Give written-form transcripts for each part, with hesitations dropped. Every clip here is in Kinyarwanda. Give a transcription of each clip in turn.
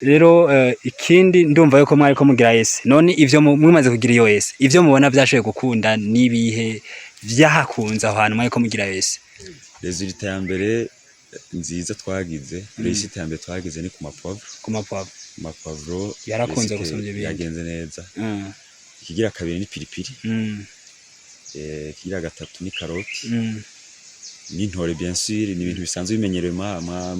rero ikindi ndumva yuko mwari ko mugira ese none ivyo mwimaze kugira iyo ese ivyo mubona byashoboye gukunda nibihe vyahakunze aho hantu mwari ko mugira ese resultat ya mbere nziza twagize resultat ya mbere twagize ni ku mapavro yarakunze gusomye ibintu yagenze neza ikigira kabiri ni pilipili ikigira gatatu ni karoti n'intore bien sûr ni ibintu bisanzwe bimenyerewe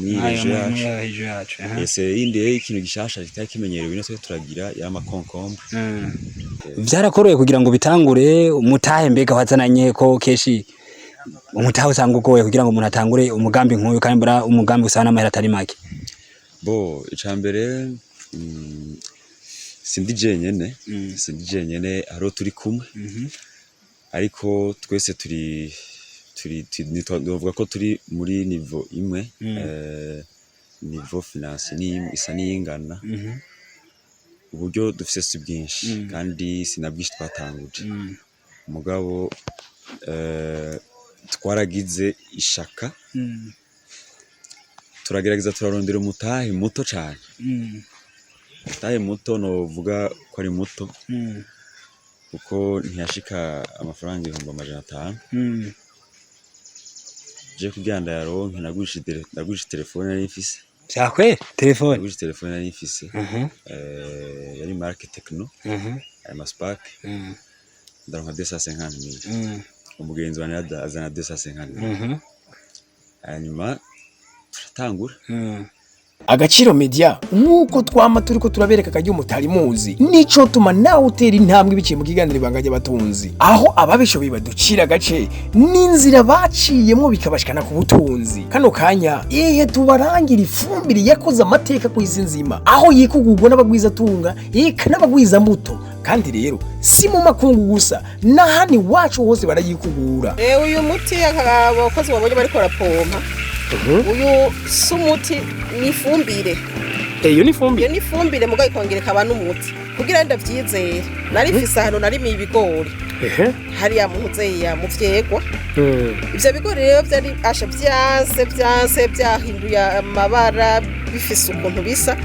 mwireje yacu ese inde ikintu gishasha kitari kimenyerewe no turagira ya makonkombre vyarakoroye kugira ngo bitangure umutahe mbega wazananye ko keshi umutahe usanga ugoye kugira ngo umuntu atangure umugambi nk'uyu kandi mbura umugambi usana amahera atari make bo icambere sindi jenyene aro turi kumwe ariko twese turi nitwavuga ko turi muri niveau imwe niveau finance ni isa niyingana uburyo dufise si bwinshi kandi sinabwishi twatanguje umugabo twaragize ishaka turagerageza turarondera umutahe muto cyane umutahe muto novuga ko ari muto kuko ntiyashika amafaranga 500 je kuganda yaronke nagurisha telefone nari mfise cyakwe telefone nagurisha telefone nari mfise yari marque Techno ama Spark ndaronka 250,000 umugenzi wane azana 250,000 hanyuma turatangura Agaciro Media nkuko twama turiko turabereka kajya umutari muzi nico tuma nawe utera intambwe biciye mu kiganiro ibanga ry'abatunzi aho ababishoboye baducira gace n'inzira baciyemo bikabashikana ku butunzi kano kanya tubarangira ifumbire yakoze amateka ku isi nzima aho yikugurwa n'abagwiza tunga n'abagwiza mbuto kandi rero si mu makungu gusa nahani wacu hose barayikugura uyu muti abakozi babonye bariko rapompa uyu sumuti ni ifumbire iyo ni ifumbire iyo ni ifumbire mugaye kongereka abantu umuti kugira ndavyizere nari mfise hano nari mi ibigori hari ya muze ya muvyegwa ivyo bigori rero byari asha byanse byahinduye amabara bifise ukuntu bisa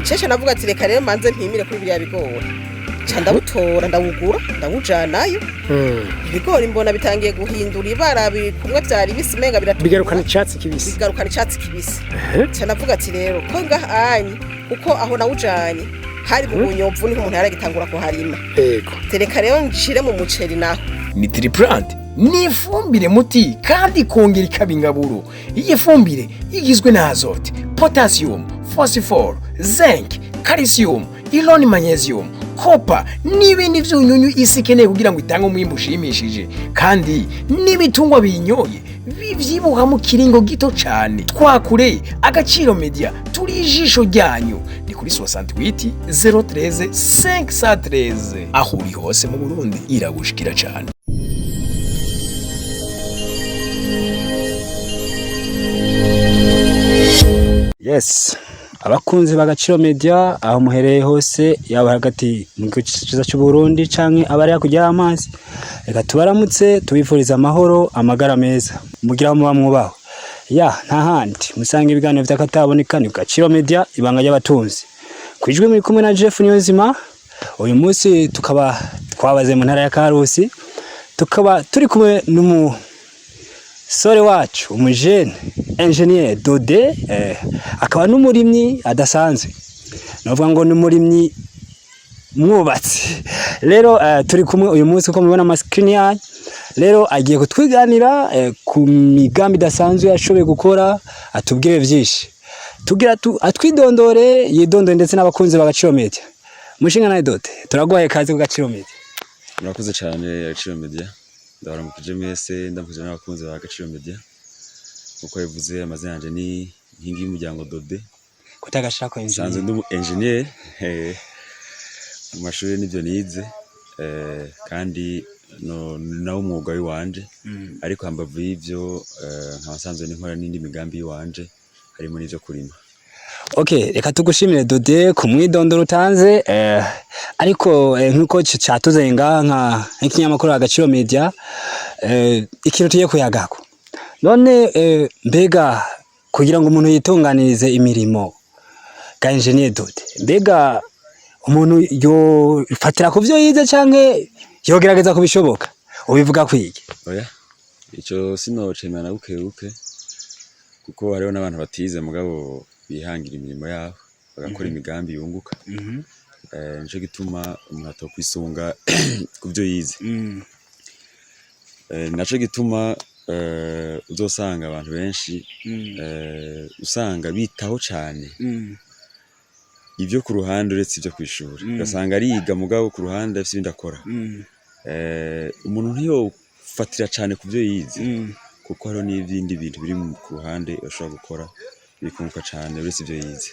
cece navuga ati reka rero manze mpimire kuri bya bigori ndawutora ndawugura ndawujanayo ibigori mbona bitangiye guhindura ibara bikumwe byari bisimenga bigarukana icyatsi kibisi navuga ati rero ko ngahanye uko aho nawujanye hari mu bunyomvu niho umuntu yaragitangura ko harima tereka rero nshire mu muceri naho ni triplant ni ifumbire muti kandi kongera ikabingaburo iyi fumbire igizwe na azote potassium phosphore zinc calcium iron magnesium copper n'ibindi vyunyunyu isi keneye kugira ngo itange umwimbo ushimishije kandi n'ibitungwa binyoye bivyibuha mu kiringo gito cyane twakure Agaciro Media turi ijisho ryanyu ni kuri 68 013 513 aho uri hose mu Burundi iragushikira cyane yes abakunzi b'Agaciro Media aho muhereye hose yaba hagati mu gice cy'u Burundi canke abari kujya amazi reka tubaramutse tubifuriza amahoro amagara meza mugira mu bamwubaho nta handi musanga ibiganiro by'akataboneka ni Agaciro Media ibanga y'abatunzi kwijwe muri kumwe na Jeff Niyonzima uyu munsi tukaba twabaze mu ntara ya Karusi tukaba turi kumwe sore wacu umujene Ingenier Daudet akaba n'umurimyi adasanzwe novuga ngo n'umurimyi mwubatsi rero turi kumwe uyu munsi uko mubona screen yanyu rero agiye kutwiganira ku migambi idasanzwe yashoboye gukora atubwire byinshi tugira atwidondore yidondore ndetse n'abakunzi b'Agaciro Media mushinga nawe Daudet turagoye kaze ku Agaciro Media murakoze cyane Agaciro Media ndabaramukije mwese ndamukije n'abakunzi b'Agaciro Media uko yavuze amazina yanje ni Nkingi y'umuryango Daudet kutagashaka Ingenier ndi Ingenier mu mashuri n'ibyo nize kandi nawo umwuga w'iwanje ariko hambavu y'ivyo nkabasanzwe n'inkora n'indi migambi y'iwanje harimo n'ivyo kurima reka tugushimire Daudet ku mwidondoro utanze ariko nkuko cyatuze nk'ikinyamakuru Agaciro Media ikintu tugiye kuyagako none mbega kugira ngo umuntu yitunganirize imirimo ga Ingenier Dode mbega umuntu yo fatira ku byo yize canke yogerageza kubishoboka ubivuga kwiki oya ico sinocemana bukebuke kuko hariho n'abantu batize mugabo bihangira imirimo yabo bagakora imigambi yunguka nico gituma umuntu atokwisunga ku byo yize naco gituma uzosanga abantu benshi usanga bitaho cane ivyo ku ruhande uretse ivyo kwishura ugasanga ariga mugabo ku ruhande afite ibindi akora umuntu ntiyofatira cane ku byo yize kuko hariho n'ibindi bintu biri ku ruhande ashobora gukora bikunguka cane uretse ivyo yize.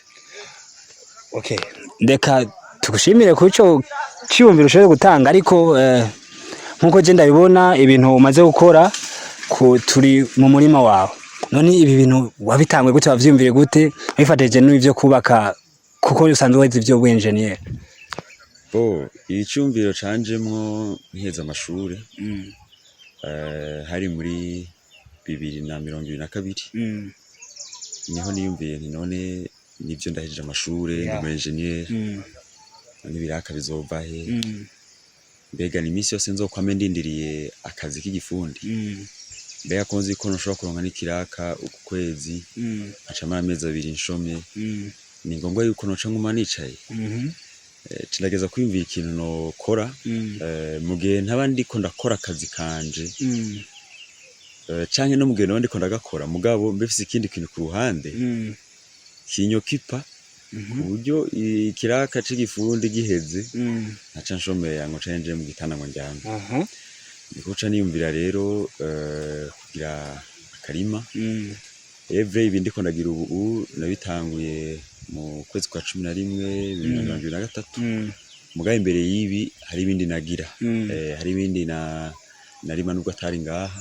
Okay, ndeka tugushimire ku cyo cyumviro ushoboye gutanga ariko nkuko je ndabibona ibintu umaze gukora turi mu murima wawe none ibi bintu wabitangwe gute wavyumvire gute wifateje n'ivyo kubaka kuko usanzwe weze ivyo bw'engineer icyumviro canjemwo nkiheza amashure hari muri 2022 niho niyumviye nti none nivyo ndahejeje amashure ndi mu Ingenier n'ibiraka bizova he mbega ni imisi yose nzokwame ndindiriye akazi k'igifundi mbega ko nzi ko nshobora kuronka n'ikiraka uku kwezi acamara amezi 2 nshomye ni ngombwa yuko noca nguma nicaye cinageza kwiyumvira ikintu nokora mu gihe ntaba ndiko ndakora akazi kanje canke no mu gihe naba ndiko ndagakora mugabo mbefise ikindi kintu ku ruhande kinyokipa ku buryo ikiraka c'igifundi giheze ntaca nshomera ngo cenje mu gitanda ngo njyane nikuca niyumvira rero kugira akarima every ibindi ko ndagira ubu nabitanguye mu kwezi kwa 11 2023 mugaye imbere yibi hari ibindi nagira hari ibindi narima nubwo atari ngaha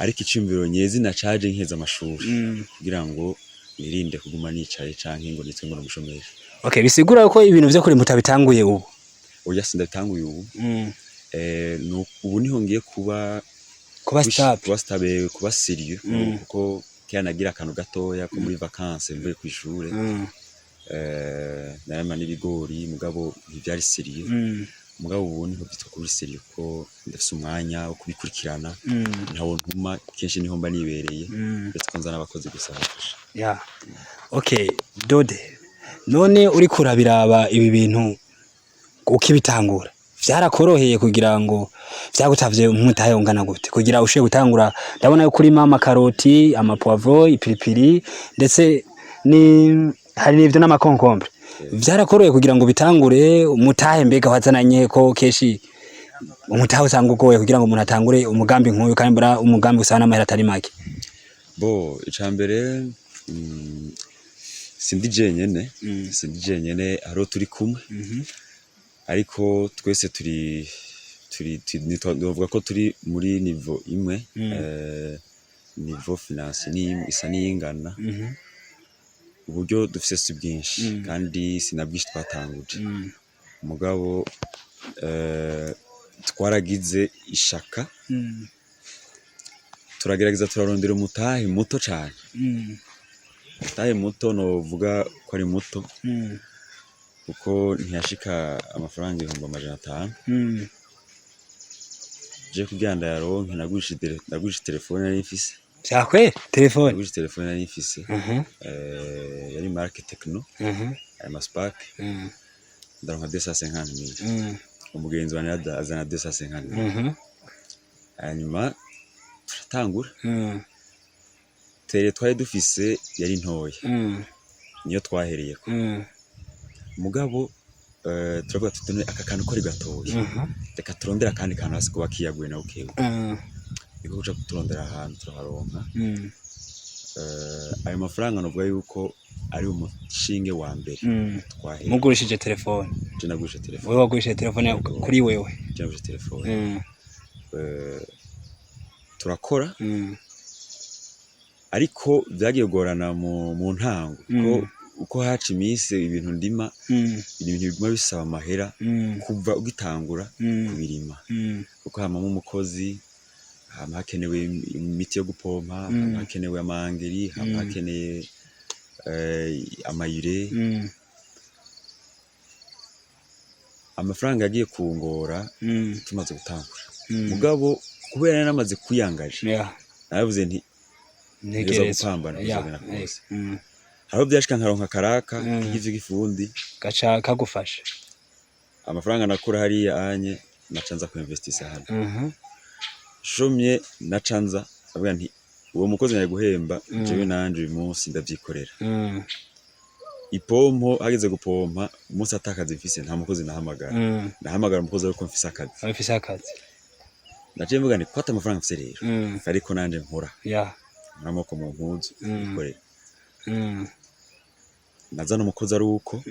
ariko icumviro nyezi na charge nkeza amashuri kugira ngo nirinde kuguma nicaye canke ngo nitwe ngo umushomeri. Okay, bisigura ko ibintu vyo kuri mutabitanguye ubu oya sindatanguye ubu ubu niho ngiye kuba stable kuba serieux kuko nagira akantu gatoya ko muri vacances mvuye ku ishure narama n'ibigori mugabo ntivyari serieux mugabo ubu niho bitwa kuri serieux ko ndafise umwanya wo kubikurikirana ntawo ntuma kenshi niho mba nibereye ndetse ko nzana abakozi gusafasha. Okay, Dode none uri kurabiraba ibi bintu ukibitangura vyarakoroheye kugira ngo vyagutavye umutahe ungana gute kugira ushe gutangura ndabona yuko urimo amakaroti amapoivro ipiripiri ndetse ni hari n'ivyo n'amakonkombre vyarakoroheye kugira ngo bitangure umutahe mbega wazananye ko keshi umutahe usanga ugoye kugira ngo umuntu atangure umugambi nk'uyu kandi mbura umugambi usana amahera atari make icambere sindi jenyene haro turi kumwe ariko twese turi nitwavuga ko turi muri niveau imwe niveau finance ni isa niyingana uburyo dufise si bwinshi kandi sinabwishi twatanguje mugabo twaragize ishaka turagerageza turarondera umutahe muto cyane umutahe muto novuga ko ari muto kuko ntiyashika amafaranga 500 je kugira ndayaronke nagurisha telefone nari mfise cyakwe telefone nagurisha telefone nari mfise yari marque Techno ama Spark ndaronka 250,000 umugenzi wanje azana 250,000 hanyuma turatangura twari dufise yari ntoya niyo twahereyeko mugabo turavuga tutone aka kantu kori gatoya reka turondera kandi kantu hasi kuba kiyaguye na ukewe niko kuja kuturondera ahantu turaharonka ayo mafaranga novuga yuko ari umushinge wa mbere twahereye mugurishije telefone je nagurishije telefone wewe wagurishije telefone kuri wewe je nagurishije telefone turakora ariko byagiye gorana mu ntango uko haca iminsi ibintu ndima ibintu biguma bisaba amahera kuva ugitangura kubirima kuko hamamo umukozi hakenewe imiti yo gupompa hakenewe amangeri hakeneye amayire amafaranga yagiye kungora tumaze gutangura mugabo kubera namaze kuyangaje naravuze nti ntegereza gupambana kuzogena kose haro byashika nkaronka karaka k'ivyo gifundi gaca kagufasha amafaranga nakura hariya anye nacanza ku investisa hano shomye nacanza avuga nti uwo mukozi naye guhemba jewe nanje uyu munsi ndavyikorera ipompo hageze gupompa umunsi atakazi mfise nta mukozi nahamagara umukozi ariko mfise akazi naciye mvuga nti kwata amafaranga mfise rero ariko nanje nkora namoko mu mpuzu ikorera nazana umukozi ari uko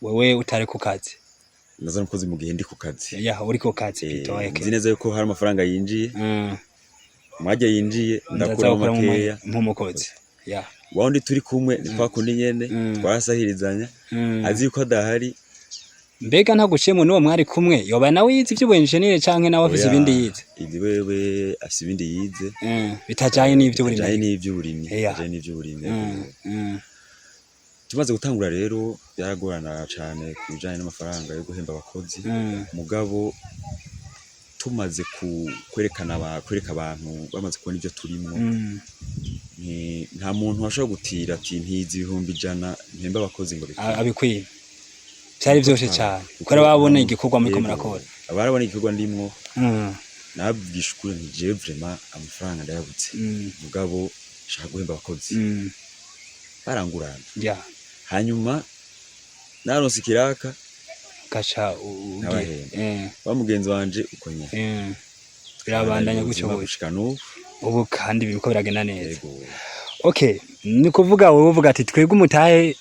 wewe utari ku kazi nazana umukozi mu gihe ndi ku kazi uri ku kazi bitoyeke nzi neza yuko hari amafaranga yinjiye mwajya yinjiye ndakura makeya nk'umukozi waundi turi kumwe ni kwa kundi nyene twarasahirizanya azi yuko adahari mbega ntaguciyemo n'uwo mwari kumwe yoba nawe yize ivy'ubuengineer canke nawe afise ibindi yize izi wewe afise ibindi yize bitajanye n'ivy'uburimyi tumaze gutangura rero byaragorana cyane kubijanye n'amafaranga yo guhemba abakozi mugabo tumaze kwereka abantu bamaze kubona ivyo turimo nta muntu washobora gutira ati ntizi 100 mpemba abakozi ngo abikwiye byari byose cyane kuko babona igikorwa muri ko murakora abarabona igikorwa ndimwo nabwishukure nti je vraiment amafaranga ndayabutse mugabo shaka guhemba abakozi barangurana hanyuma naronse kiraka gaca wa mugenzi wanje uko nyene birabandanya gucyo gushikana ubu kandi biko biragenda neza okay ni kuvuga wowe uvuga ati twebwe umutahe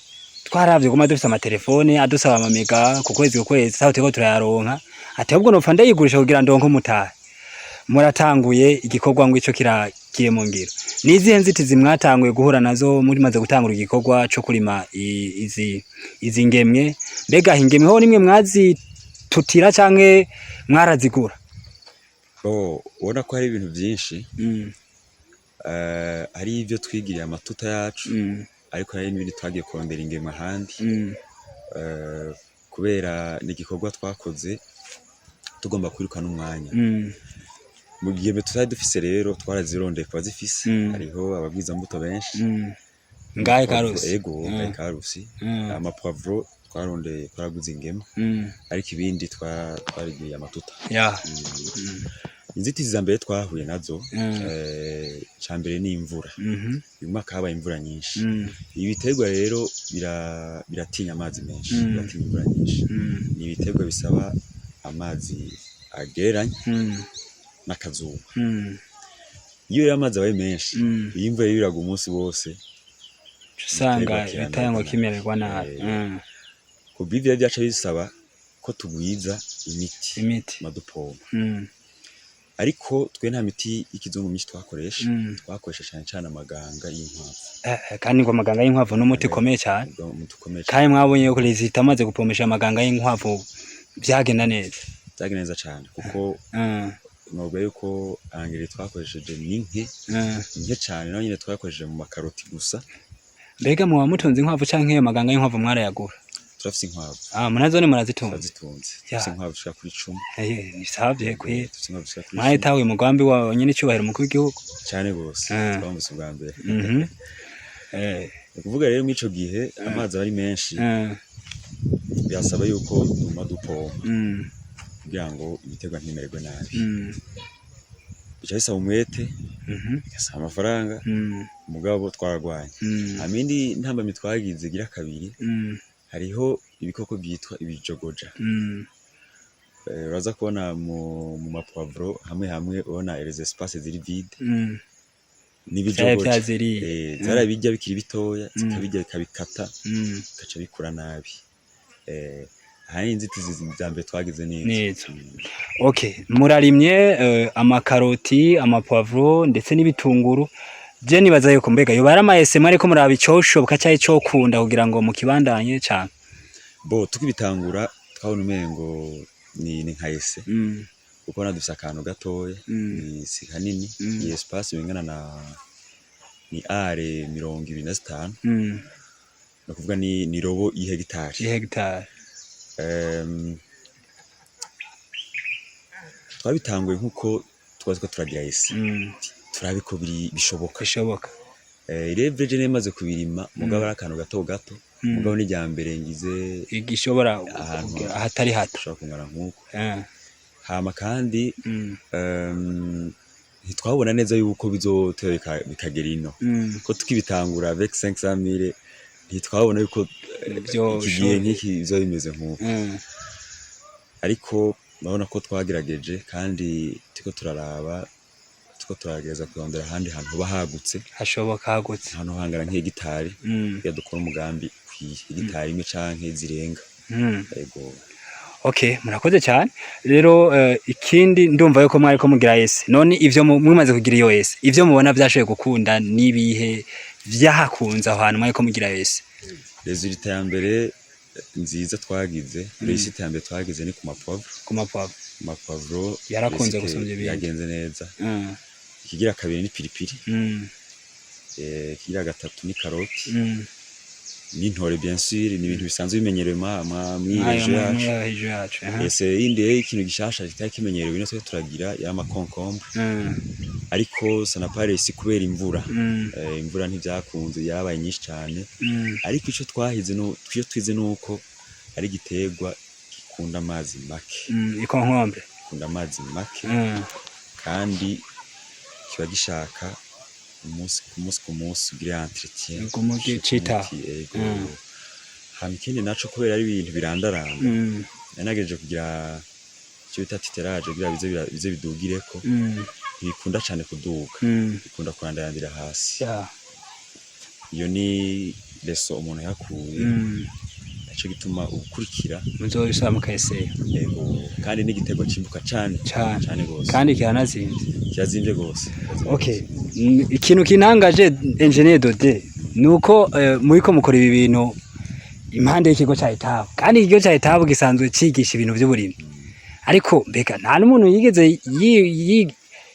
twaravye goma dufise amatelefone adusaba amamega ku kwezi saho teko turayaronka ati ahubwo nopfa ndayigurisha kugira ndonko umutahe muratanguye igikorwa ngo ico kiragiye mu ngiro nizihe nzitizi mwatanguye guhura nazo muri maze gutangura igikorwa cyo kurima izi ngemwe mbega ingemwe ho nimwe mwazi tutira canke mwarazigura ubona ko hari ibintu byinshi hari ibyo twigiriye amatuta yacu ariko hari n'ibindi twagiye kurondera ingemwe ahandi kubera n'igikorwa twakoze tugomba kwirukana umwanya mu gihe tutari dufise rero twarazirondeye kwa zifise hariho abagwiza mbuto benshi ngaye karusi ngaye karusi amapoivro twarondeye twaraguze ingemwe ariko ibindi twarigiye amatuta inzitizi za mbere twahuye nazo cyambere ni imvura uyu mwaka habaye imvura nyinshi ibiterwa rero biratinya amazi menshi biratinya imvura nyinshi ni ibiterwa bisaba amazi ageranye n'akazuba iyo amazi abaye menshi iyi imvura yiraga umunsi wose usanga bitangwa kimererwa nabi kubivya byaca bisaba ko tugwiza imiti madupompa ariko twe nta miti y'ikizungu myinshi twakoresha cyane amaganga y'inkwavu kandi ngo amaganga y'inkwavu n'umuti komeye cyane kandi mwabonye ko leta amaze gupomesha amaganga y'inkwavu byagenda neza cyane kuko nubwo yuko angere twakoresheje ninke cyane naho nyine twakoresheje mu makaroti gusa mbega mu wamutunze inkwavu canke iyo maganga y'inkwavu mwarayagura turafise inkwavu munazone murazitunze turafise inkwavu shaka kuri 10 ni savye kwe mwahitawe umugambi wa nyine cyubahiro mukuru w'igihugu cyane gose twamuse ubwa mbere kuvuga rero mwico gihe amazi ari menshi byasaba yuko duma dupompa kugira ngo ibiterwa ntimererwe nabi bica bisaba umwete bisaba amafaranga umugabo twaragwanye amindi ntambamye twagize gira kabiri hariho ibikoko byitwa ibijogoja uraza kubona mu mapoivro hamwe ubona les espaces ziri vide n'ibijogoja zarabijya bikiri bitoya zikabijya bikabikata gaca bikura nabi hari inzitizi z'ambere twagize neza okay murarimye amakaroti amapoivro ndetse n'ibitunguru je nibaza yuko mbega yo baramayesema ariko muraba icoshoboka cyaye cyo kunda kugira ngo mukibandanye cyane tukibitangura twabona umengo ni nkayese kuko nadufise akantu gatoya ni si hanini ni espace bingana na ni are 25 no kuvuga ni robo y'hegitari twabitanguye nkuko twaziko turagira isi turabiko bishoboka ireveje nemaze kubirima mugabo arakantu gato mugabo n'ijyambere ngize igishobora ahatari hato ushaka kungana nkuko hama kandi ntitwabona neza yuko bizoteka bikagera ino ko tukibitangura avec 500,000 ntitwabona yuko igihe nk'iki bizo bimeze nkuko ariko babona ko twagerageje kandi tiko turaraba tiko turagereza kurondera ahandi hantu bahagutse hashoboka hagutse hano hangana nk'hegitari ya dukora umugambi hegitari imwe canke zirenga yego. Okay, murakoze cyane rero ikindi ndumva yuko mwari ko mugira yese none ivyo mwimaze kugira iyo yese ivyo mubona byashoye gukunda nibihe vyahakunza ahantu mwari ko mugira yese resultat ya mbere nziza twagize resultat ya mbere twagize ni ku mapavro yarakunze gusomye ibintu yagenze neza ikigira kabiri ni pilipili ikigira gatatu ni karoti n'intore bien sûr ni ibintu bisanzwe bimenyerewe mwireje yacu ese inde ikintu gishasha kitari kimenyerewe no turagira yama concombre ariko sana paresi kubera imvura ntivyakunze yabaye nyinshi cyane ariko ico twahize no twize nuko ari giterwa gikunda amazi make ikonkombre gikunda amazi make kandi kiba gishaka ku munsi ugira entretien kumuge cita hamikindi naco kubera ari ibintu birandaranda yanageje kugira cyo bita titeraje kugira bize bidugireko bikunda cyane kuduga bikunda kurandandira hasi iyo ni leso umuntu yakuye cyo gituma ukurikira muzoyisa mukayese yego kandi n'igitego cimbuka cyane gose kandi kirazimvye gose. Okay, ikintu kinangaje Ingenier Daudet nuko muri ko mukora ibi bintu impande y'ikigo cya etabu kandi ikigo cya etabu gisanzwe cigisha ibintu by'uburimyi ariko mbega nta n'umuntu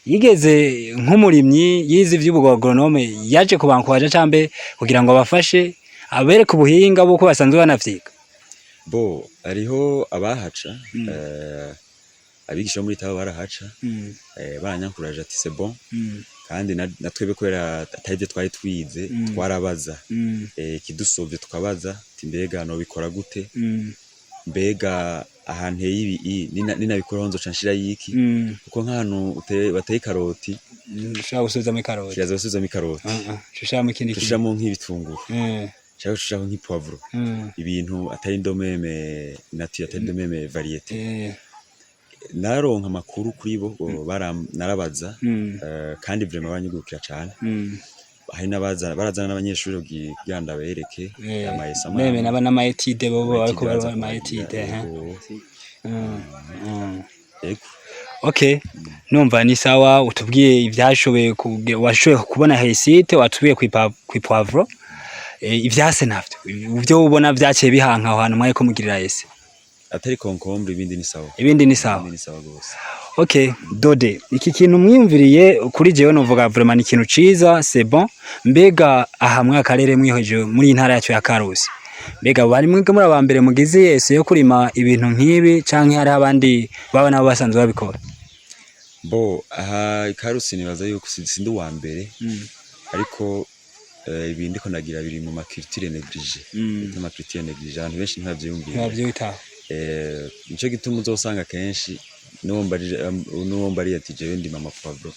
yigeze nk'umurimyi yize ivy'ubugronome yaje kubankwaje cambe kugira ngo abafashe abereke ubuhinga bwo ko basanzwe banavyiga bo ariho abahaca abigisha muri tabo barahaca baranyankuraje ati c'est bon kandi natwebe kwera atayije twari twize twarabaza kidusovye tukabaza ati mbega no bikora gute mbega ahantu yibi ninabikora honzo canshira yiki kuko nk'ahantu bateye karoti ushaka gusuzamo karoti kiraza gusuzamo karoti shushamo ikindi shushamo nk'ibitunguru cyangwa shushamo nk'ipavro ibintu atari ndomeme nature atari ndomeme variete naronka makuru kuri bo narabaza kandi vraiment banyugukira cyane hari barazana n'abanyeshuri kuganda bereke amayesama meme naba n'amayetide bobo ariko bari amayetide Okay, numva ni sawa utubwiye ivyashoboye washoboye kubona hesite watubiye ku poivro ivyase navyo uvyo ubona vyaciye bihanka ahantu mwaye ko mugirira yese atari concombre ibindi ni sawa gose. Okay, Daudet iki kintu mwimviriye kuri jewe novuga vraiment ni ikintu ciza c'est bon mbega aha mwakarere mwihoje muri intara yacu ya Karusi mbega bari mwige muri abambere mugize yese yo kurima ibintu nkibi canke hari abandi baba nabo basanzwe babikora bo aha Karusi nibaza yuko sindi wa mbere ariko ibindi ko nagira biri mu maculture négligée maculture négligée abantu benshi ntavyumvira nico gituma uzosanga kenshi nuwombari ati jewe ndi mama poivro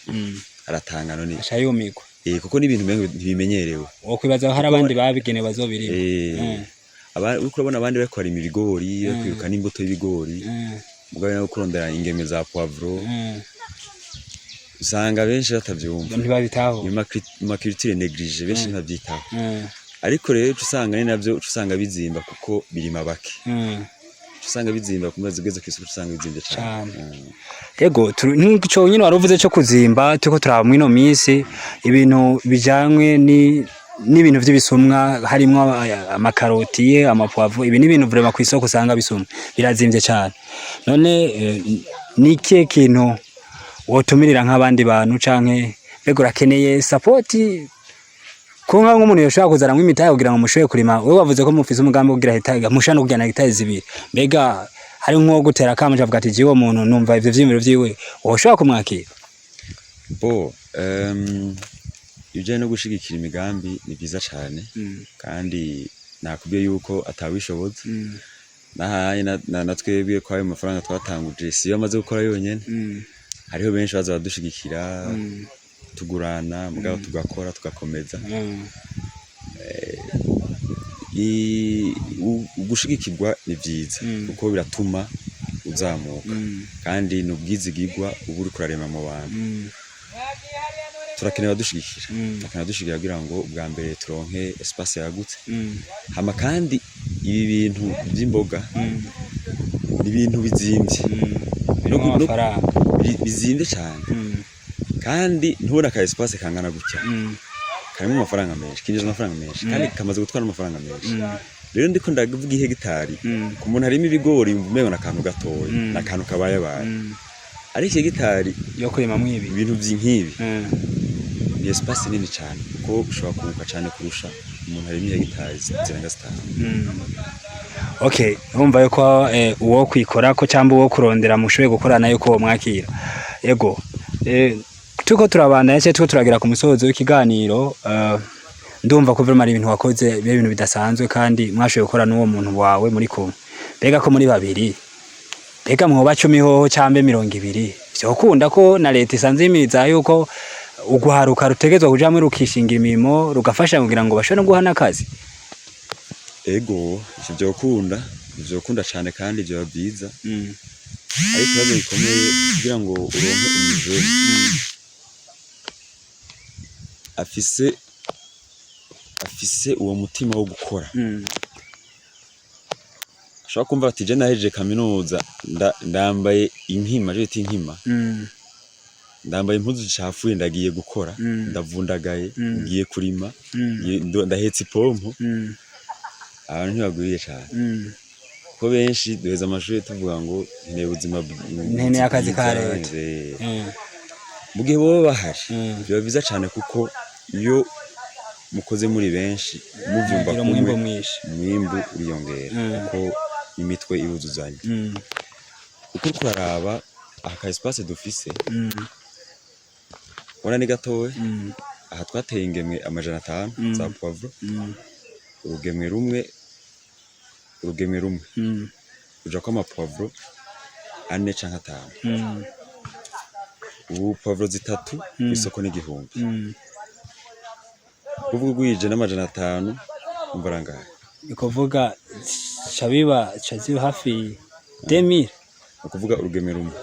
aratanga none ashayumikwa kuko ni ibintu ntibimenyerewe okwibaza hari abandi babigene bazobirima uko urabona abandi bakora ibigori kwiruka n'imbuto y'ibigori mugabo no kurondera ingeme za poivro usanga benshi batavyumva ntibabitaho ni maculture négligée benshi ntavyitaho ariko rero usanga ni navyo usanga bizimba kuko birima bake usanga bizimba kumaze ugeze kw'isoko usanga bizimbe cyane yego n'ico nyine waruvuze cyo kuzimba tuko turaba mwino minsi ibintu bijanywe n'ibintu by'ibisumwa harimo amakaroti amapoivro ibi n'ibintu vraiment kw'isoko usanga bisumwa birazimvye cyane none niki kintu wotumirira nk'abandi bantu canke mbega urakeneye support ko nka nk'umuntu yoshaka kuzana nk'imitahe kugira ngo mushoye kurima wewe wavuze ko mufise umugambi kugira hitaga mushana kugana hitahe zibiri mbega hari nko gutera kamaje avuga ati jiwe umuntu numva ivyo vyimiro vyiwe woshaka kumwakira bo ibyo no gushigikira imigambi ni byiza cyane kandi nakubwiye yuko atawishoboza nahaye natwebwe kwa ayo mafaranga twatanguje siyo amaze gukora yonyene hariho benshi baza badushigikira tugurana mugabo tugakora tugakomeza ugushigikirwa ni byiza kuko biratuma uzamuka kandi n'ubwizigirwa ubu uri kurarema mu bantu turakenera dushigikira kugira ngo ubwa mbere turonke espace yagutse hama kandi ibi bintu by'imboga ni ibintu bizimvye bizimvye cyane kandi ntubona ka espace kangana gutya karimo amafaranga menshi kinjiza amafaranga menshi kandi kamaze gutwara amafaranga menshi rero ndiko ndavuga ihegitari ku muntu harimo ibigori mvumewe na kantu gatoya na kantu kabaye ari hegitari yo kurima mwibi ibintu by'inkibi ni espace nini cyane kuko ushobora kunguka cyane kurusha umuntu harimo hegitari zirenga 5 okay urumva yuko uwo kwikora ko cyangwa uwo kurondera mushoye gukorana yuko mwakira yego tuko turabandanya cyane tuko turagira ku musozo w'ikiganiro ndumva ko vraiment ibintu wakoze ibintu bidasanzwe kandi mwashoye gukora n'uwo muntu wawe muri kumwe bega ko muri babiri bega mwoba 10 hoho cyambe 200 byokunda ko na leta isanze imiza yuko uguharuka rutegezwa kuja muri rukishingira imirimo rugafasha kugira ngo bashone guhana akazi ego byokunda cyane kandi byo byiza ariko ikibazo gikomeye kugira ngo uronke umujeni afise uwo mutima wo gukora ashaka kumva ati je naheje kaminuza ndambaye inkima ndambaye impuzu zicafuye ndagiye gukora ndavundagaye ngiye kurima ndahetse ipompo abantu ntibagwiriye cyane ko benshi duheza amashuri tuvuga ngo nkeneye ubuzima nkeneye akazi ka leta mu gihe boba bahari biba byiza cyane kuko iyo mukoze muri benshi muvyumva ko umwimbu uriyongera kuko imitwe ibuzuzanya uko kuraraba aka espace dufise ora ni gatowe aha twateye ingemwe 500 za poivre urugemwe rumwe uja ko amapoivre 4 canke 5 ubu poivre zitatu isoko n'igihumbi kuvuga gwije n'500 umbara ngahe ikuvuga chaziba hafi 2000 ukuvuga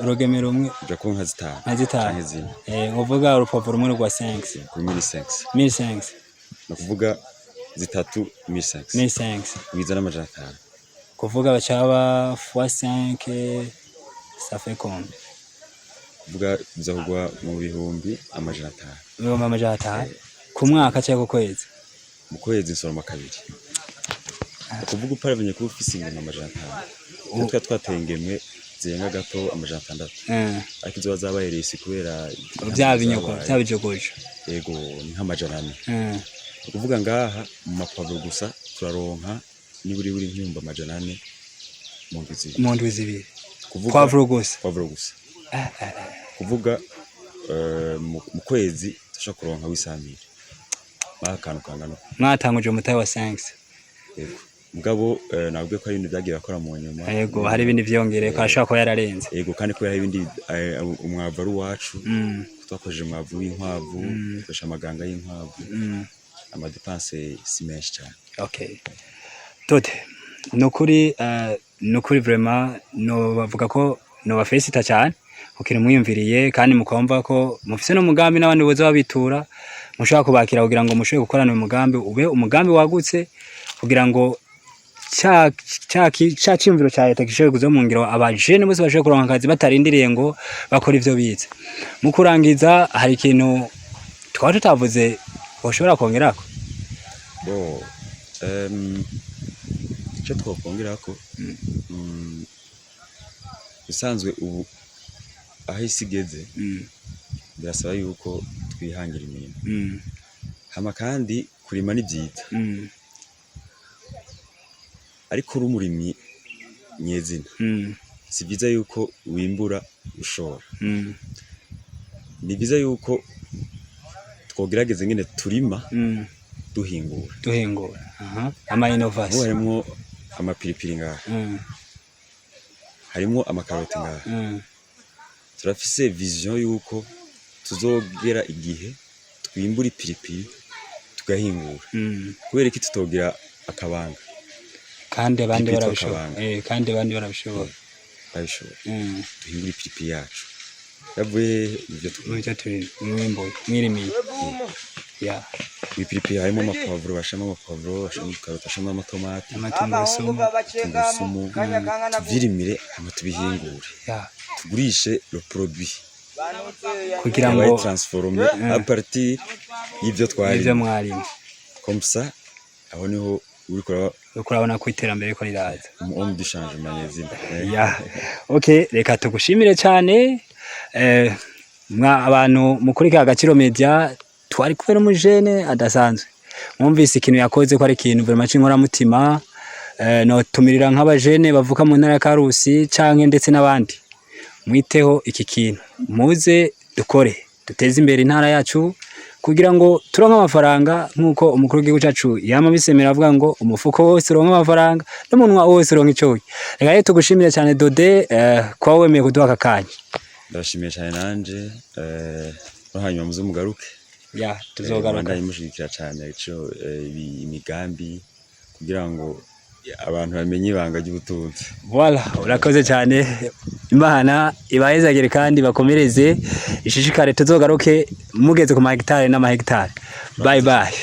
urugeme rumwe uja ko nka 5 uvuga urupapuro rumwe rwa 5 kuri 1500 ukuvuga zitatu 1500 wiza n'500 kuvuga bacaba x5 ça fait combien kuvuga bizahugwa mu bihumbi 500 ku mwaka cyangwa kwezi mu kwezi nsoroma kabiri kuvuga uparavanye ku ufisi ingana 500 twatengemwe zirenga gato 600 ariko izo bazabaherese kubera bya binyoko byabijogoje yego ni nk'400 kuvuga ngaha mu mapavro gusa turaronka niburi nk'ibihumbi 400 mu ndwi zibiri kuvuga pavro gusa kuvuga mu kwezi tushaka kuronka wisamira bakantu kangana mwatanguje umutahe wa 5 yego mugabo nabwo ko ari ibintu byagiye bakora mu nyuma yego hari ibindi vyongereye ko ashaka ko yararenze yego kandi ko hari ibindi umwavu ari wacu twakojeje umwavu w'inkwavu twesha amaganga y'inkwavu amadepense si menshi cyane okay tote nukuri vraiment no bavuga ko no bafesita cyane ukiri mwiyumviriye kandi mukomva ko mufise no mugambi n'abandi bozo babitura mushaka kubakira kugira ngo mushoye gukorana umugambi ube umugambi wagutse kugira ngo cha cyumviro cya leta gishoye kuzo mu ngiro abajene bose bashoye kuronka akazi batarindiriye ngo bakora ivyo bize mu kurangiza hari ikintu twari tutavuze bashobora kongerako bo cyo twokongerako bisanzwe ubu aho isigeze birasaba yuko twihangira imirimo hama kandi kurima ni byiza ariko uri umurimyi nyezina si byiza yuko wimbura ushora ni byiza yuko twogerageza ngene turima duhingura ama innovation harimo amapiripiri ngaha harimo amakaroti ngaha turafise vision yuko tuzogera igihe twimbura ipiripiri tugahingura kubera iki tutogira akabanga kandi abandi barabishobora babishobora duhingura ipiripiri yacu yavuye ibyo turi mwirimiye ya ipiripiri harimo amapavuro bashamo karoti bashamo amatomati tungurusumu tuvirimire hama tubihingure tugurishe le produit kugira ngo transformer à partir y'ibyo mwarimu comme ça aho niho uri kurabona ko iterambere ko riraza homme du changement nyezina okay reka tugushimire cyane abantu mukurika Agaciro Media twari kubera umujene adasanzwe mwumvise ikintu yakoze ko ari ikintu vraiment cinkora mutima no tumirira nk'abajene bavuka mu ntara ya Karusi canke ndetse n'abandi mwiteho iki kintu muze dukore duteze imbere intara yacu kugira ngo turonke amafaranga nkuko umukuru w'igihugu cacu yama bisemera avuga ngo umufuko wose uronke amafaranga n'umunwa wose uronke icoyi reka rero tugushimire cyane Dode kwa wemeye kuduha akanya ndashimiye cyane nanje hanyuma muze mugaruke tuzogaruka ndayimushigikira cyane ico imigambi kugira ngo abantu bamenye ibanga ry'ubutunzi voilà urakoze cyane Imana ibahezagire kandi bakomereze ishishikare tuzogaruke mugeze ku mahegitare n'amahegitare bye bye